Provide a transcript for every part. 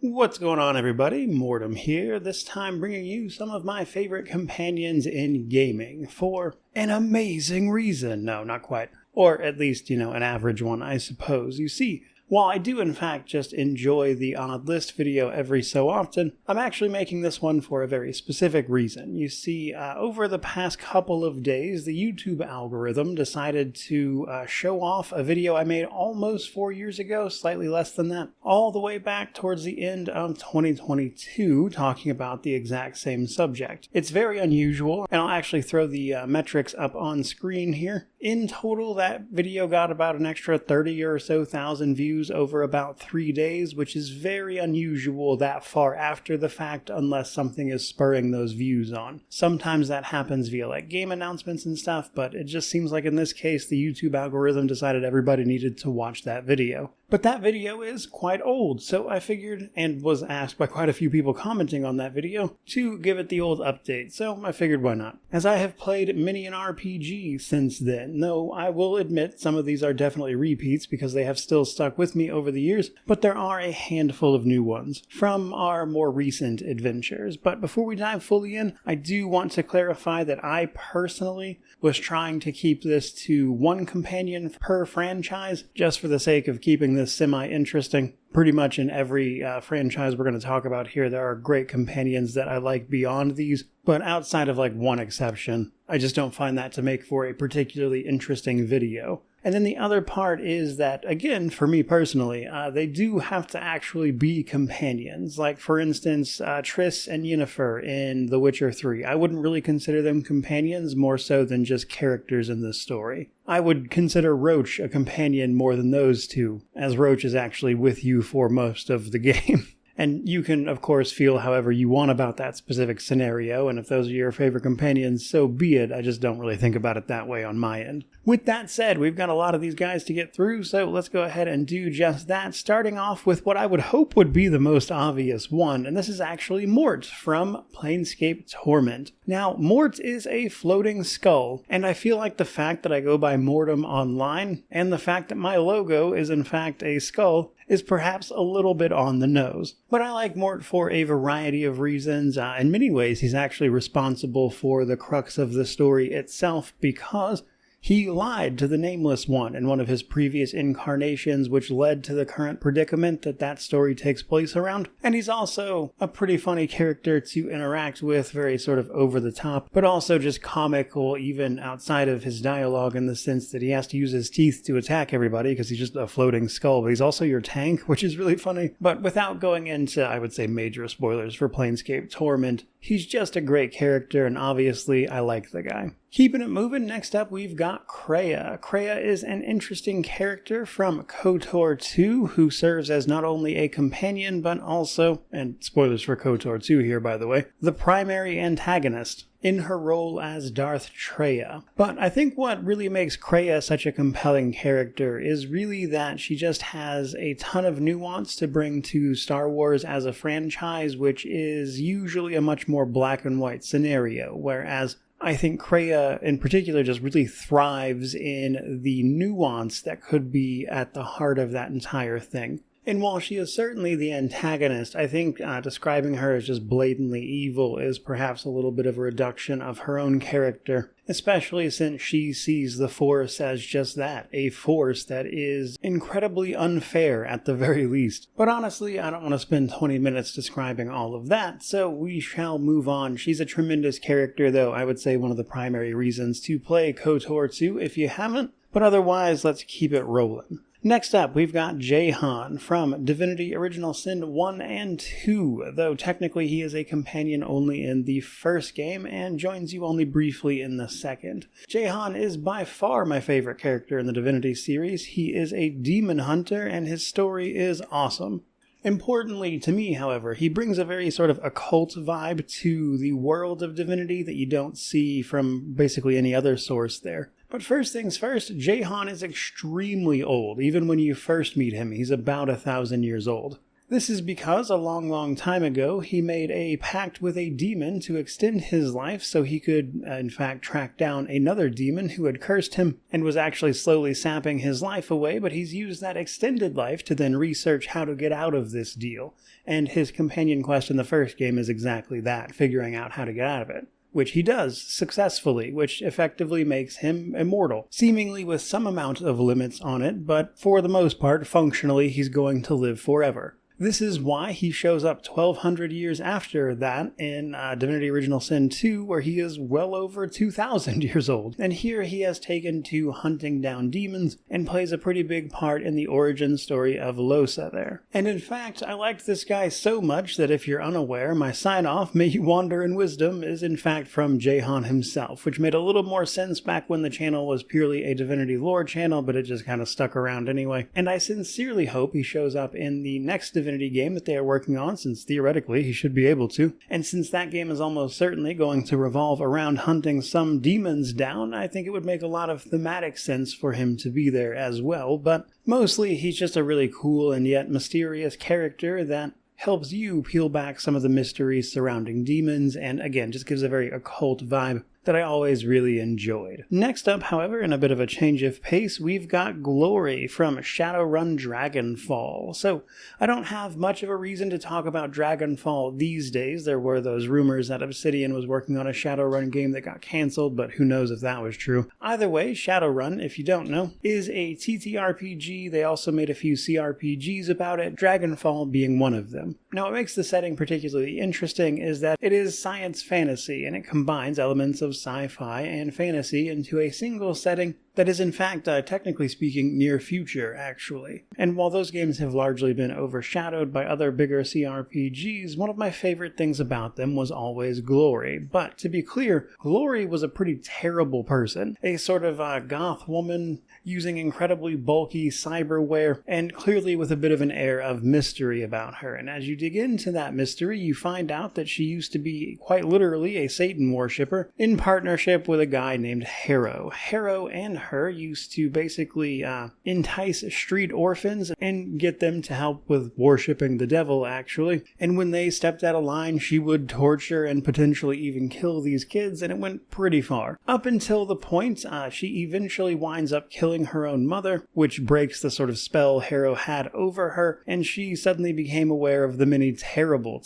What's going on, everybody? Mortem here, this time bringing you some of my favorite companions in gaming for an amazing reason. No, not quite. Or at least, an average one, I suppose. You see, while I do in fact just enjoy the odd list video every so often, I'm actually making this one for a very specific reason. You see, over the past couple of days, the YouTube algorithm decided to show off a video I made almost 4 years ago, slightly less than that, all the way back towards the end of 2022, talking about the exact same subject. It's very unusual, and I'll actually throw the metrics up on screen here. In total, that video got about an extra 30 or so thousand views over about 3 days, which is very unusual that far after the fact unless something is spurring those views on. Sometimes that happens via game announcements and stuff, but it just seems like in this case the YouTube algorithm decided everybody needed to watch that video. But that video is quite old, so I figured, and was asked by quite a few people commenting on that video, to give it the old update, so I figured why not. As I have played many an RPG since then, though I will admit some of these are definitely repeats because they have still stuck with me over the years, but there are a handful of new ones from our more recent adventures. But before we dive fully in, I do want to clarify that I personally was trying to keep this to one companion per franchise, just for the sake of keeping this semi-interesting. Pretty much in every franchise we're going to talk about here, there are great companions that I like beyond these, but outside of one exception, I just don't find that to make for a particularly interesting video. And then the other part is that, again, for me personally, they do have to actually be companions. Like, for instance, Triss and Yennefer in The Witcher 3. I wouldn't really consider them companions, more so than just characters in the story. I would consider Roach a companion more than those two, as Roach is actually with you for most of the game. And you can, of course, feel however you want about that specific scenario, and if those are your favorite companions, so be it. I just don't really think about it that way on my end. With that said, we've got a lot of these guys to get through, so let's go ahead and do just that, starting off with what I would hope would be the most obvious one, and this is actually Morte from Planescape Torment. Now, Morte is a floating skull, and I feel like the fact that I go by Mortem online, and the fact that my logo is in fact a skull, is perhaps a little bit on the nose. But I like Morte for a variety of reasons. In many ways, he's actually responsible for the crux of the story itself because he lied to the Nameless One in one of his previous incarnations, which led to the current predicament that story takes place around. And he's also a pretty funny character to interact with, very sort of over the top, but also just comical even outside of his dialogue, in the sense that he has to use his teeth to attack everybody because he's just a floating skull, but he's also your tank, which is really funny. But without going into, I would say, major spoilers for Planescape Torment, he's just a great character, and obviously I like the guy. Keeping it moving, next up we've got Kreia. Kreia is an interesting character from KOTOR 2 who serves as not only a companion but also, and spoilers for KOTOR 2 here by the way, the primary antagonist in her role as Darth Treya. But I think what really makes Kreia such a compelling character is really that she just has a ton of nuance to bring to Star Wars as a franchise, which is usually a much more black and white scenario, whereas I think Kreia in particular just really thrives in the nuance that could be at the heart of that entire thing. And while she is certainly the antagonist, I think describing her as just blatantly evil is perhaps a little bit of a reduction of her own character, especially since she sees the Force as just that, a force that is incredibly unfair at the very least. But honestly, I don't want to spend 20 minutes describing all of that, so we shall move on. She's a tremendous character, though I would say one of the primary reasons to play KOTOR 2 if you haven't, but otherwise let's keep it rolling. Next up, we've got Jahan from Divinity Original Sin 1 and 2, though technically he is a companion only in the first game and joins you only briefly in the second. Jahan is by far my favorite character in the Divinity series. He is a demon hunter and his story is awesome. Importantly to me, however, he brings a very sort of occult vibe to the world of Divinity that you don't see from basically any other source there. But first things first, Jahan is extremely old. Even when you first meet him, he's about 1,000 years old. This is because a long time ago he made a pact with a demon to extend his life so he could, in fact, track down another demon who had cursed him and was actually slowly sapping his life away, but he's used that extended life to then research how to get out of this deal. And his companion quest in the first game is exactly that, figuring out how to get out of it. Which he does, successfully, which effectively makes him immortal, seemingly with some amount of limits on it, but for the most part, functionally, he's going to live forever. This is why he shows up 1,200 years after that in Divinity Original Sin 2, where he is well over 2,000 years old. And here he has taken to hunting down demons and plays a pretty big part in the origin story of Lae'zel there. And in fact, I liked this guy so much that if you're unaware, my sign-off, May You Wander in Wisdom, is in fact from Jahan himself, which made a little more sense back when the channel was purely a Divinity lore channel, but it just kind of stuck around anyway. And I sincerely hope he shows up in the next Divinity game that they are working on, since theoretically he should be able to. And since that game is almost certainly going to revolve around hunting some demons down, I think it would make a lot of thematic sense for him to be there as well. But mostly he's just a really cool and yet mysterious character that helps you peel back some of the mysteries surrounding demons, and again, just gives a very occult vibe that I always really enjoyed. Next up, however, in a bit of a change of pace, we've got Glory from Shadowrun Dragonfall. So, I don't have much of a reason to talk about Dragonfall these days. There were those rumors that Obsidian was working on a Shadowrun game that got cancelled, but who knows if that was true. Either way, Shadowrun, if you don't know, is a TTRPG. They also made a few CRPGs about it, Dragonfall being one of them. Now, what makes the setting particularly interesting is that it is science fantasy, and it combines elements of sci-fi and fantasy into a single setting that is in fact, technically speaking, near future, actually. And while those games have largely been overshadowed by other bigger CRPGs, one of my favorite things about them was always Glory. But to be clear, Glory was a pretty terrible person. A sort of goth woman using incredibly bulky cyberware, and clearly with a bit of an air of mystery about her. And as you dig into that mystery, you find out that she used to be quite literally a Satan worshipper in partnership with a guy named Harrow. Harrow and her used to basically entice street orphans and get them to help with worshipping the devil, actually. And when they stepped out of line, she would torture and potentially even kill these kids, and it went pretty far. Up until the point she eventually winds up killing her own mother, which breaks the sort of spell Harrow had over her, and she suddenly became aware of the many terrible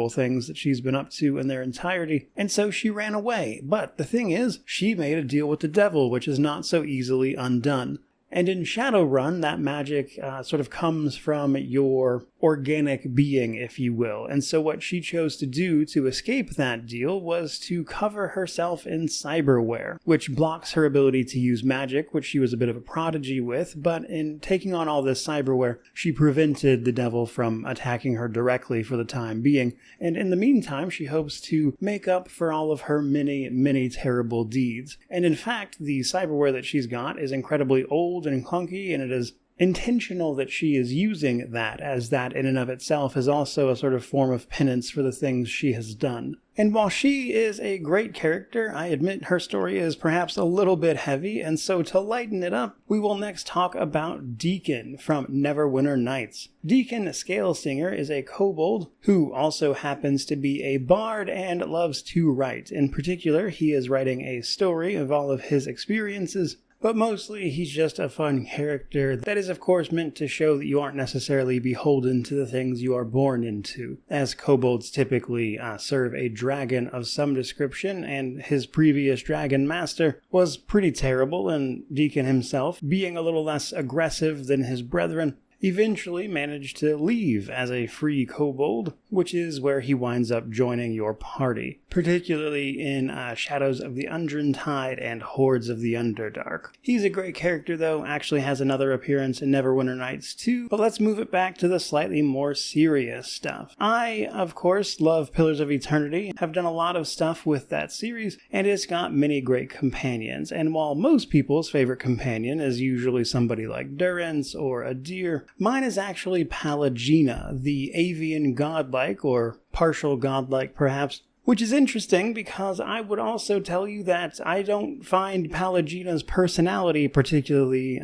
things that she's been up to in their entirety, and so she ran away. But the thing is, she made a deal with the devil, which is not so easily undone. And in Shadowrun, that magic sort of comes from your organic being, if you will. And so what she chose to do to escape that deal was to cover herself in cyberware, which blocks her ability to use magic, which she was a bit of a prodigy with. But in taking on all this cyberware, she prevented the devil from attacking her directly for the time being. And in the meantime, she hopes to make up for all of her many terrible deeds. And in fact, the cyberware that she's got is incredibly old and clunky, and it is intentional that she is using that, as that in and of itself is also a sort of form of penance for the things she has done. And while she is a great character, I admit her story is perhaps a little bit heavy, and so to lighten it up, we will next talk about Deekin from Neverwinter Nights. Deekin Scalesinger is a kobold who also happens to be a bard and loves to write. In particular, he is writing a story of all of his experiences, but mostly he's just a fun character that is of course meant to show that you aren't necessarily beholden to the things you are born into, as kobolds typically serve a dragon of some description, and his previous dragon master was pretty terrible, and Deekin himself, being a little less aggressive than his brethren, eventually managed to leave as a free kobold, which is where he winds up joining your party, particularly in Shadows of the Undrentide and Hordes of the Underdark. He's a great character though, actually has another appearance in Neverwinter Nights too, but let's move it back to the slightly more serious stuff. I, of course, love Pillars of Eternity, have done a lot of stuff with that series, and it's got many great companions, and while most people's favorite companion is usually somebody like Durance or Adir, mine is actually Pallegina, the avian godlike, or partial godlike perhaps, which is interesting because I would also tell you that I don't find Pallegina's personality particularly,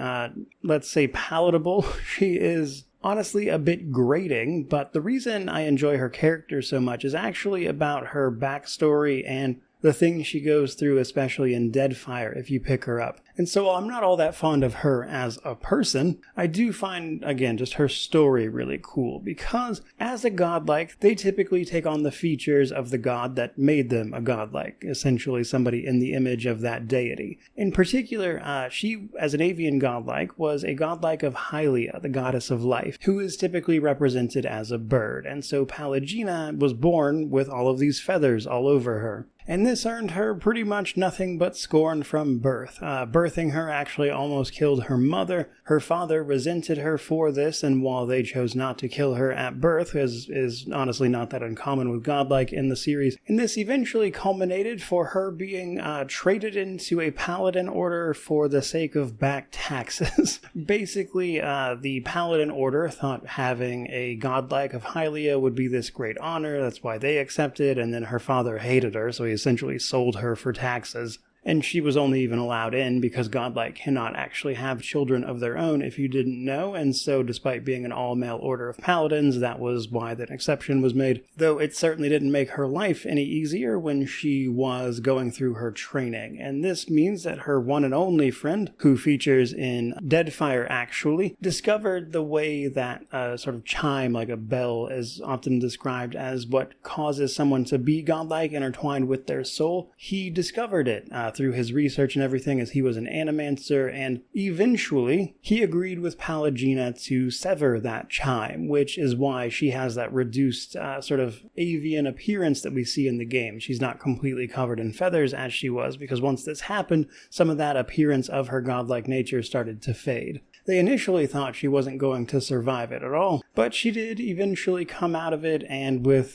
let's say, palatable. She is honestly a bit grating, but the reason I enjoy her character so much is actually about her backstory and the things she goes through, especially in Deadfire, if you pick her up. And so while I'm not all that fond of her as a person, I do find, again, just her story really cool, because as a godlike, they typically take on the features of the god that made them a godlike, essentially somebody in the image of that deity. In particular, she, as an avian godlike, was a godlike of Hylia, the goddess of life, who is typically represented as a bird, and so Pallegina was born with all of these feathers all over her. And this earned her pretty much nothing but scorn from birth. Birthing her actually almost killed her mother. Her father resented her for this, and while they chose not to kill her at birth, as is honestly not that uncommon with godlike in the series, and this eventually culminated for her being traded into a paladin order for the sake of back taxes. Basically, the paladin order thought having a godlike of Hylia would be this great honor. That's why they accepted, and then her father hated her, so he essentially sold her for taxes. And she was only even allowed in because godlike cannot actually have children of their own, if you didn't know, and so despite being an all-male order of paladins, that was why that exception was made, though it certainly didn't make her life any easier when she was going through her training. And this means that her one and only friend, who features in Deadfire actually, discovered the way that sort of chime, like a bell, is often described as what causes someone to be godlike intertwined with their soul. He discovered it through his research and everything, as he was an animancer, and eventually he agreed with Pallegina to sever that chime, which is why she has that reduced sort of avian appearance that we see in the game. She's not completely covered in feathers as she was, because once this happened, some of that appearance of her godlike nature started to fade. They initially thought she wasn't going to survive it at all, but she did eventually come out of it, and with,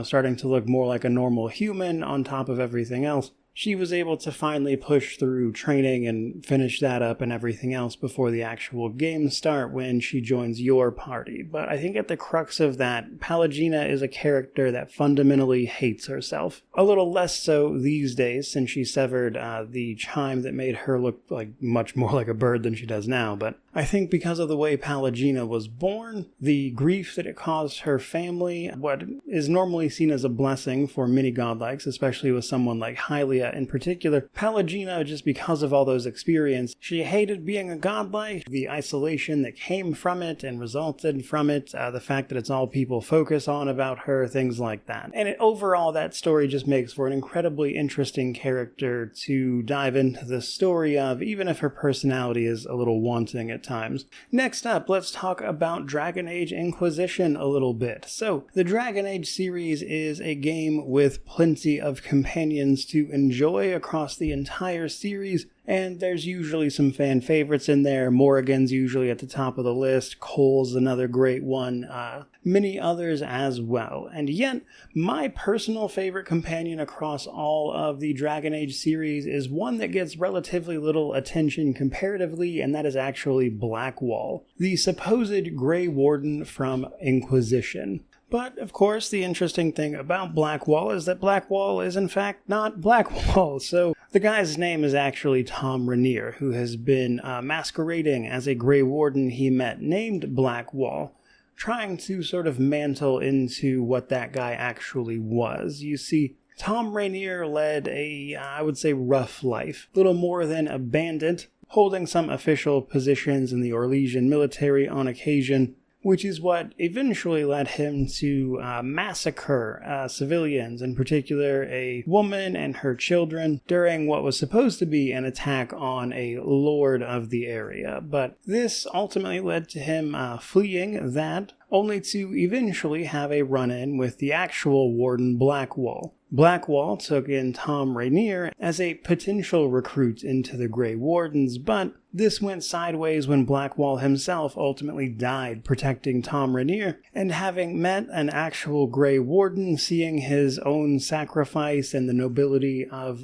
starting to look more like a normal human on top of everything else, she was able to finally push through training and finish that up and everything else before the actual games start when she joins your party. But I think at the crux of that, Pallegina is a character that fundamentally hates herself. A little less so these days, since she severed the chime that made her look like much more like a bird than she does now, but I think because of the way Pallegina was born, the grief that it caused her family, what is normally seen as a blessing for many godlikes, especially with someone like Hylia in particular, Pallegina, just because of all those experiences, she hated being a godlike, the isolation that came from it and resulted from it, the fact that it's all people focus on about her, things like that. And overall, that story just makes for an incredibly interesting character to dive into the story of, even if her personality is a little wanting at times. Next up, let's talk about Dragon Age Inquisition a little bit. So, the Dragon Age series is a game with plenty of companions to enjoy across the entire series, and there's usually some fan favorites in there. Morrigan's usually at the top of the list, Cole's another great one, many others as well. And yet, my personal favorite companion across all of the Dragon Age series is one that gets relatively little attention comparatively, and that is actually Blackwall, the supposed Grey Warden from Inquisition. But, of course, the interesting thing about Blackwall is that Blackwall is, in fact, not Blackwall. So, the guy's name is actually Tom Rainier, who has been masquerading as a Grey Warden he met named Blackwall, trying to sort of mantle into what that guy actually was. You see, Tom Rainier led a, I would say, rough life, little more than a bandit, holding some official positions in the Orlesian military on occasion, which is what eventually led him to massacre civilians, in particular a woman and her children, during what was supposed to be an attack on a lord of the area. But this ultimately led to him fleeing that, only to eventually have a run-in with the actual warden Blackwall. Blackwall took in Tom Rainier as a potential recruit into the Grey Wardens, but this went sideways when Blackwall himself ultimately died protecting Tom Rainier, and having met an actual Grey Warden, seeing his own sacrifice and the nobility of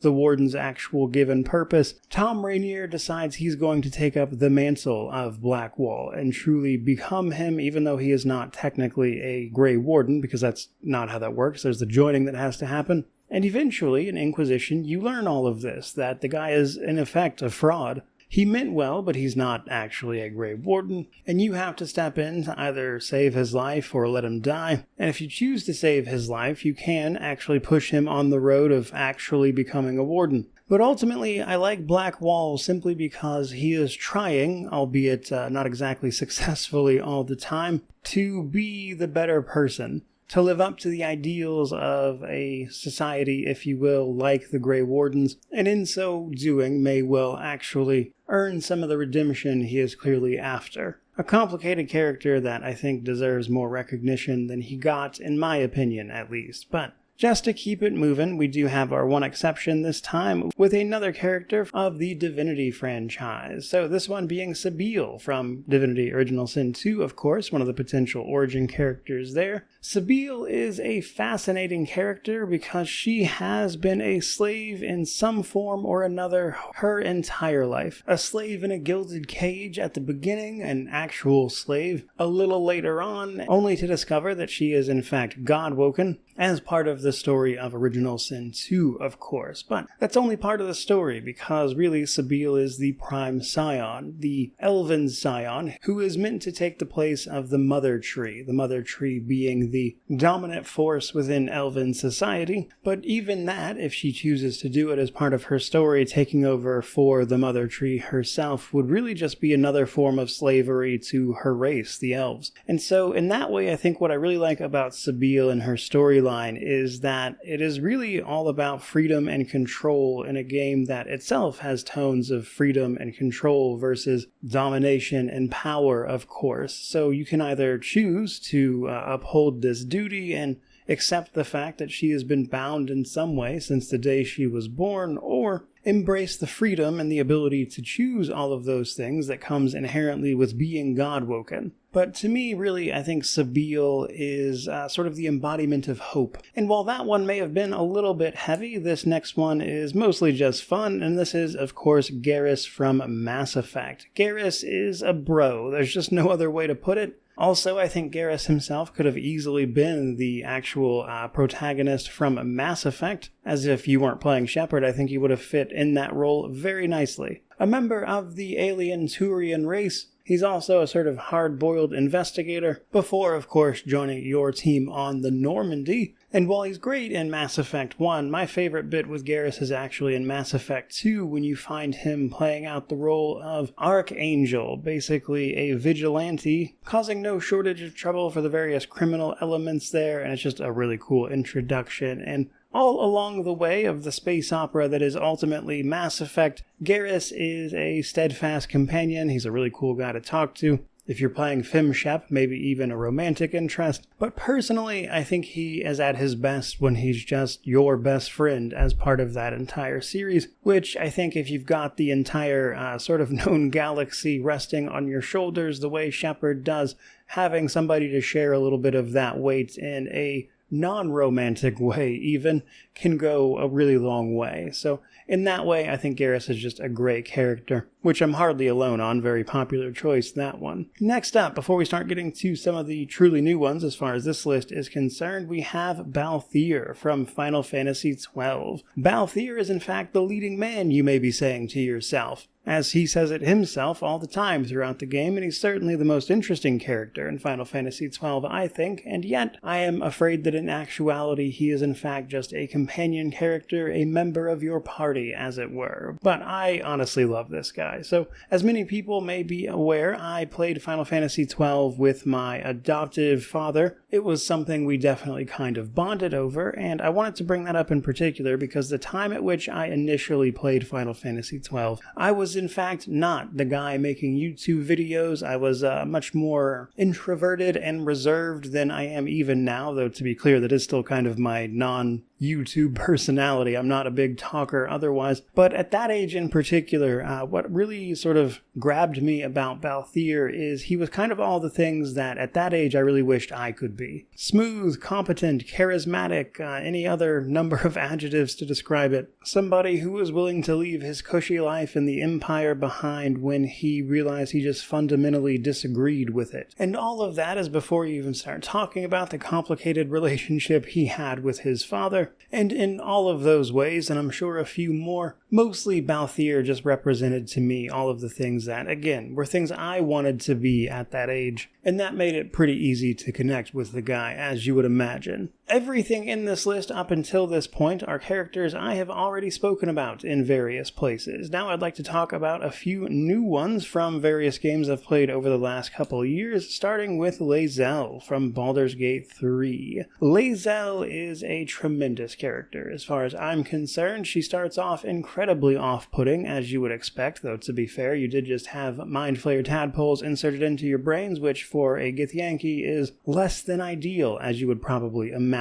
the Warden's actual given purpose, Tom Rainier decides he's going to take up the mantle of Blackwall and truly become him, even though he is not technically a Grey Warden, because that's not how that works. There's the joining that has to happen. And eventually, in Inquisition, you learn all of this, that the guy is, in effect, a fraud. he meant well, but he's not actually a Grey Warden, and you have to step in to either save his life or let him die. And if you choose to save his life, you can actually push him on the road of actually becoming a Warden. But ultimately, I like Blackwall simply because he is trying, albeit not exactly successfully all the time, to be the better person, to live up to the ideals of a society, if you will, like the Grey Wardens, and in so doing may well actually earn some of the redemption he is clearly after. A complicated character that I think deserves more recognition than he got, in my opinion at least, but just to keep it moving, we do have our one exception this time with another character of the Divinity franchise. So this one being Sebille from Divinity Original Sin 2, of course, one of the potential origin characters there. Sebille is a fascinating character because she has been a slave in some form or another her entire life. A slave in a gilded cage at the beginning, an actual slave a little later on, only to discover that she is in fact God-woken, as part of the story of Original Sin 2, of course. But that's only part of the story, because really Sebille is the prime scion, the elven scion, who is meant to take the place of the Mother Tree being the dominant force within elven society. But even that, if she chooses to do it as part of her story, taking over for the Mother Tree herself would really just be another form of slavery to her race, the elves. And so in that way, I think what I really like about Sebille and her storyline is that it is really all about freedom and control in a game that itself has tones of freedom and control versus domination and power, of course. So you can either choose to uphold this duty and accept the fact that she has been bound in some way since the day she was born, or embrace the freedom and the ability to choose all of those things that comes inherently with being God-woken. But to me, really, I think Sebille is sort of the embodiment of hope. And while that one may have been a little bit heavy, this next one is mostly just fun, and this is, of course, Garrus from Mass Effect. Garrus is a bro. There's just no other way to put it. Also, I think Garrus himself could have easily been the actual protagonist from Mass Effect. As if you weren't playing Shepard, I think he would have fit in that role very nicely. A member of the alien Turian race, he's also a sort of hard-boiled investigator, before, of course, joining your team on the Normandy. And while he's great in Mass Effect 1, my favorite bit with Garrus is actually in Mass Effect 2, when you find him playing out the role of Archangel, basically a vigilante, causing no shortage of trouble for the various criminal elements there, and it's just a really cool introduction. And all along the way of the space opera that is ultimately Mass Effect, Garrus is a steadfast companion. He's a really cool guy to talk to. If you're playing FemShep, maybe even a romantic interest. But personally, I think he is at his best when he's just your best friend as part of that entire series, which I think if you've got the entire sort of known galaxy resting on your shoulders the way Shepard does, having somebody to share a little bit of that weight in a non-romantic way even can go a really long way. So in that way, I think Garrus is just a great character, which I'm hardly alone on. Very popular choice, that one. Next up, before we start getting to some of the truly new ones as far as this list is concerned, we have Balthier from Final Fantasy XII. Balthier is in fact the leading man, you may be saying to yourself, as he says it himself all the time throughout the game, and he's certainly the most interesting character in Final Fantasy XII, I think, and yet I am afraid that in actuality he is in fact just a companion character, a member of your party, as it were. But I honestly love this guy. So, as many people may be aware, I played Final Fantasy XII with my adoptive father. It was something we definitely kind of bonded over, and I wanted to bring that up in particular because the time at which I initially played Final Fantasy XII, I was in fact not the guy making YouTube videos. I was much more introverted and reserved than I am even now, though to be clear, that is still kind of my non-YouTube personality. I'm not a big talker otherwise. But at that age in particular, what really sort of grabbed me about Balthier is he was kind of all the things that at that age I really wished I could be. Smooth, competent, charismatic, any other number of adjectives to describe it. Somebody who was willing to leave his cushy life in the Empire behind when he realized he just fundamentally disagreed with it. And all of that is before you even start talking about the complicated relationship he had with his father. And in all of those ways, and I'm sure a few more, mostly Balthier just represented to me all of the things that, again, were things I wanted to be at that age, and that made it pretty easy to connect with the guy, as you would imagine. Everything in this list up until this point are characters I have already spoken about in various places. Now I'd like to talk about a few new ones from various games I've played over the last couple of years, starting with Lae'zel from Baldur's Gate 3. Lae'zel is a tremendous character. As far as I'm concerned, she starts off incredibly off-putting, as you would expect, though to be fair, you did just have Mind Flayer tadpoles inserted into your brains, which for a Githyanki is less than ideal, as you would probably imagine.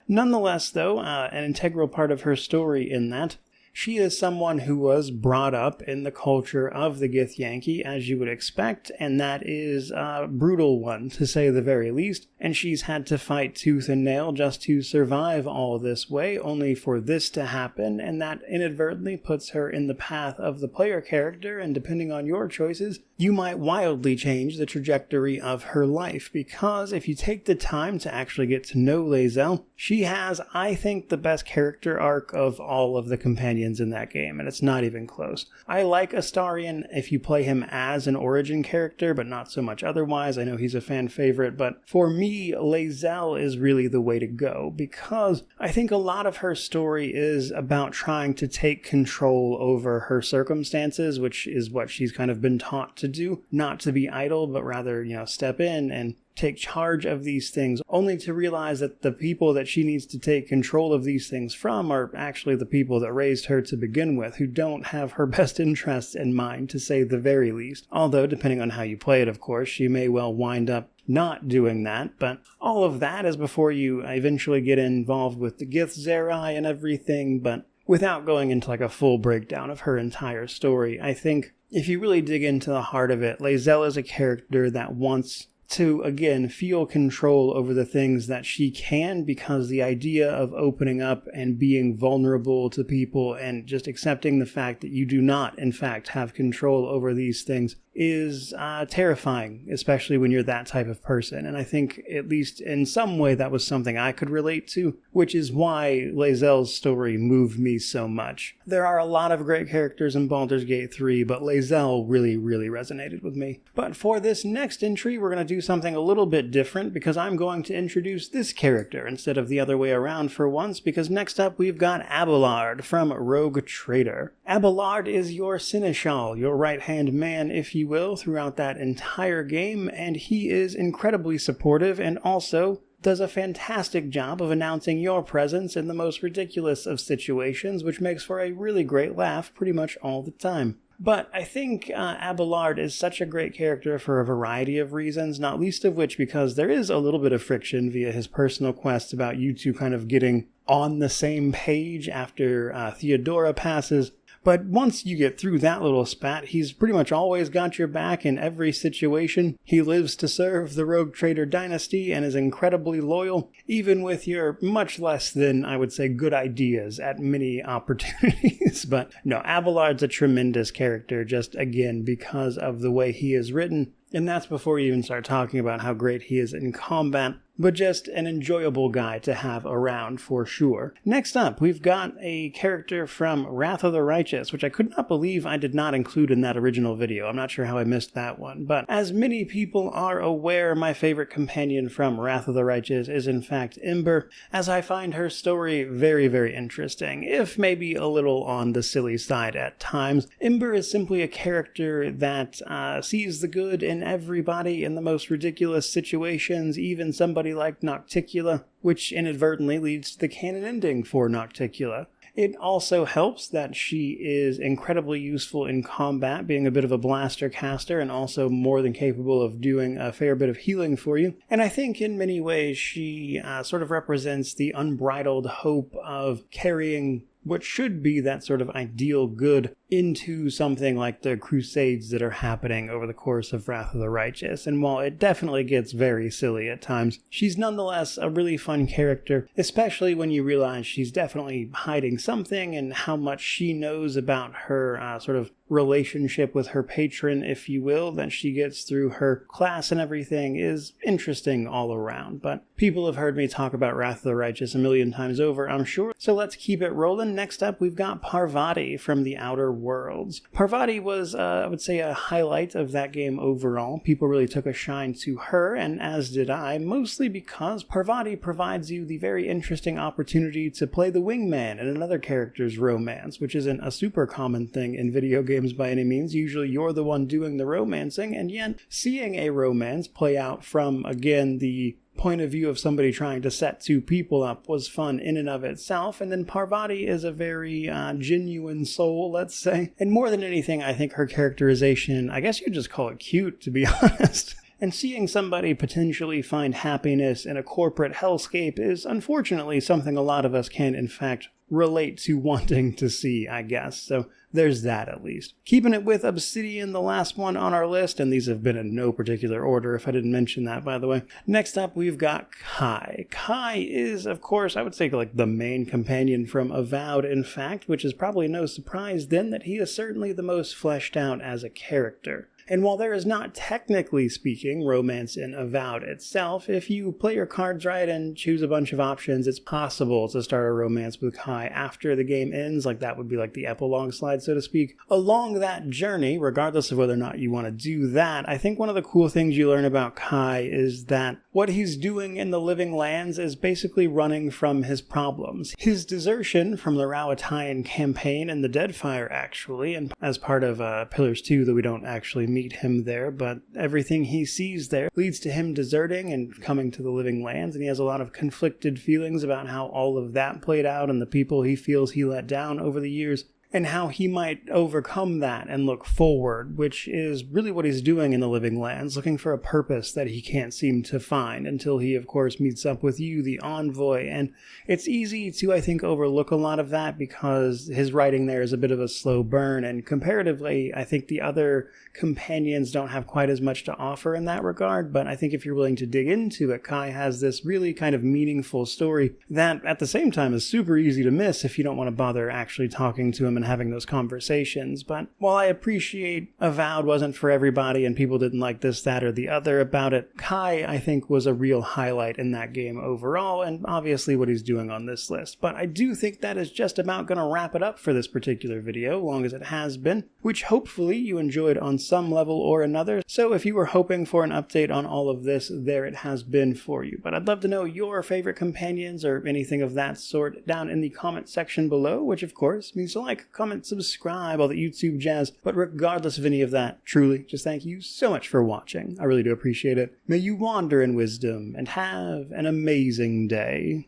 Nonetheless, though, an integral part of her story in that she is someone who was brought up in the culture of the Githyanki, as you would expect, and that is a brutal one, to say the very least, and she's had to fight tooth and nail just to survive all this way, only for this to happen, and that inadvertently puts her in the path of the player character, and depending on your choices, you might wildly change the trajectory of her life, because if you take the time to actually get to know Lae'zel, she has, I think, the best character arc of all of the companions in that game, and it's not even close. I like Astarion if you play him as an origin character, but not so much otherwise. I know he's a fan favorite, but for me, Lae'zel is really the way to go, because I think a lot of her story is about trying to take control over her circumstances, which is what she's kind of been taught to do, not to be idle, but rather, step in and take charge of these things, only to realize that the people that she needs to take control of these things from are actually the people that raised her to begin with, who don't have her best interests in mind, to say the very least. Although, depending on how you play it, of course, she may well wind up not doing that, but all of that is before you eventually get involved with the Githzerai and everything, but without going into a full breakdown of her entire story, I think if you really dig into the heart of it, Lae'zel is a character that wants to, again, feel control over the things that she can, because the idea of opening up and being vulnerable to people and just accepting the fact that you do not, in fact, have control over these things is terrifying, especially when you're that type of person. And I think, at least in some way, that was something I could relate to, which is why Lae'zel's story moved me so much. There are a lot of great characters in Baldur's Gate 3, but Lae'zel really, really resonated with me. But for this next entry, we're going to do something a little bit different, because I'm going to introduce this character instead of the other way around for once, because next up we've got Abelard from Rogue Trader. Abelard is your seneschal, your right-hand man, if you will, throughout that entire game, and he is incredibly supportive and also does a fantastic job of announcing your presence in the most ridiculous of situations, which makes for a really great laugh pretty much all the time. But I think Abelard is such a great character for a variety of reasons, not least of which because there is a little bit of friction via his personal quest about you two kind of getting on the same page after Theodora passes. But once you get through that little spat, he's pretty much always got your back in every situation. He lives to serve the Rogue Trader dynasty and is incredibly loyal, even with your much less than, I would say, good ideas at many opportunities. But no, Abelard's a tremendous character, just again, because of the way he is written. And that's before you even start talking about how great he is in combat, but just an enjoyable guy to have around for sure. Next up, we've got a character from Wrath of the Righteous, which I could not believe I did not include in that original video. I'm not sure how I missed that one, but as many people are aware, my favorite companion from Wrath of the Righteous is in fact Ember, as I find her story very, very interesting, if maybe a little on the silly side at times. Ember is simply a character that sees the good in everybody in the most ridiculous situations, even somebody like Nocticula, which inadvertently leads to the canon ending for Nocticula. It also helps that she is incredibly useful in combat, being a bit of a blaster caster and also more than capable of doing a fair bit of healing for you. And I think in many ways she sort of represents the unbridled hope of carrying what should be that sort of ideal good into something like the crusades that are happening over the course of Wrath of the Righteous, and while it definitely gets very silly at times, she's nonetheless a really fun character, especially when you realize she's definitely hiding something, and how much she knows about her sort of relationship with her patron, if you will, that she gets through her class and everything is interesting all around. But people have heard me talk about Wrath of the Righteous a million times over, I'm sure, so let's keep it rolling. Next up, we've got Parvati from the Outer Worlds. Parvati was, I would say, a highlight of that game overall. People really took a shine to her, and as did I, mostly because Parvati provides you the very interesting opportunity to play the wingman in another character's romance, which isn't a super common thing in video games by any means. Usually you're the one doing the romancing, and yet seeing a romance play out from, again, the point of view of somebody trying to set two people up was fun in and of itself. And then Parvati is a very genuine soul, let's say. And more than anything, I think her characterization, I guess you'd just call it cute, to be honest. And seeing somebody potentially find happiness in a corporate hellscape is unfortunately something a lot of us can, in fact, relate to wanting to see, I guess. So there's that at least. Keeping it with Obsidian, the last one on our list, and these have been in no particular order if I didn't mention that, by the way. Next up, we've got Kai. Kai is, of course, I would say like the main companion from Avowed, in fact, which is probably no surprise then that he is certainly the most fleshed out as a character. And while there is not, technically speaking, romance in Avowed itself, if you play your cards right and choose a bunch of options, it's possible to start a romance with Kai after the game ends. Like, that would be like the epilogue slide, so to speak. Along that journey, regardless of whether or not you want to do that, I think one of the cool things you learn about Kai is that what he's doing in the Living Lands is basically running from his problems. His desertion from the Rowatayan campaign and the Deadfire, actually, and as part of Pillars 2, though we don't actually meet him there, but everything he sees there leads to him deserting and coming to the Living Lands, and he has a lot of conflicted feelings about how all of that played out and the people he feels he let down over the years, and how he might overcome that and look forward, which is really what he's doing in the Living Lands, looking for a purpose that he can't seem to find until he, of course, meets up with you, the envoy. And it's easy to, I think, overlook a lot of that because his writing there is a bit of a slow burn, and comparatively, I think the other companions don't have quite as much to offer in that regard, but I think if you're willing to dig into it, Kai has this really kind of meaningful story that, at the same time, is super easy to miss if you don't want to bother actually talking to him and having those conversations. But while I appreciate Avowed wasn't for everybody and people didn't like this, that, or the other about it, Kai, I think, was a real highlight in that game overall, and obviously what he's doing on this list. But I do think that is just about going to wrap it up for this particular video, long as it has been, which hopefully you enjoyed on some level or another. So if you were hoping for an update on all of this, there it has been for you. But I'd love to know your favorite companions or anything of that sort down in the comment section below, which of course means to like, comment, subscribe, all the YouTube jazz. But regardless of any of that, truly, just thank you so much for watching. I really do appreciate it. May you wander in wisdom and have an amazing day.